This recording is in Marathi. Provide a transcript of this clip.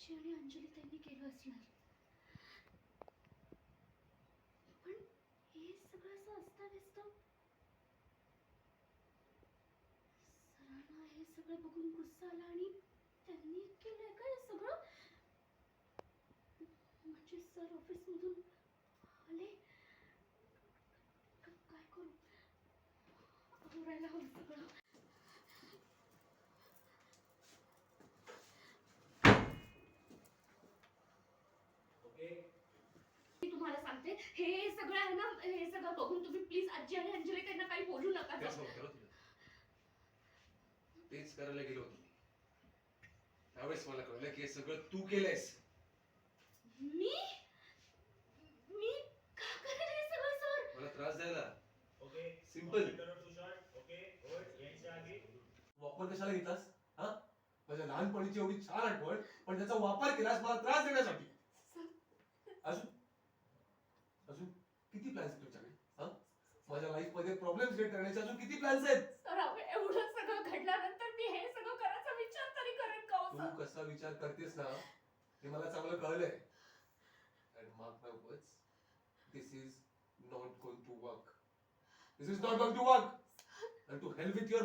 आजी आणि अंजली त्यांनी केलं असणार. पण हे सगळं असं अस्ताव्यस्त. सरांना हे सगळं बघून गुस्सा आला आणि त्यांनी केलंय का हे सगळं? म्हणजे सर ऑफिसमधून आले. काय करू? आवरायला हवं सगळं. मी तुम्हाला सांगते, हे सगळं आहे ना, हे सगळं बघून तुम्ही प्लीज आजी आणि अंजली त्यांना काही बोलू नका. तेच करायला गेलो होतो मी. त्यावेळेस मला कळलं की हे सगळं तू केलंयस. मी मी का करेन हे सगळं सर? मला त्रास द्यायला. Okay simple. ओके गुड यांच्या आधी वापर कशाला घेतलास? हा, माझ्या लहानपणीची एवढी छान आठवण, पण त्याचा वापर केलास मला त्रास देण्यासाठी. अजून अजून किती प्लॅन्स आहेत तुमच्याकडे? हा, माझ्या लाईफ मध्ये प्रॉब्लेम्स क्रिएट करण्याचे अजून किती प्लॅन्स आहेत? सर एवढं सगळं घडल्यानंतर मी हे सगळं करायचा विचार तरी करेन का हो तू सर? कसा विचार करतेस ना, हे मला चांगलं कळलंय. And mark my words, this is not going to work. This is not going to work. And to hell with your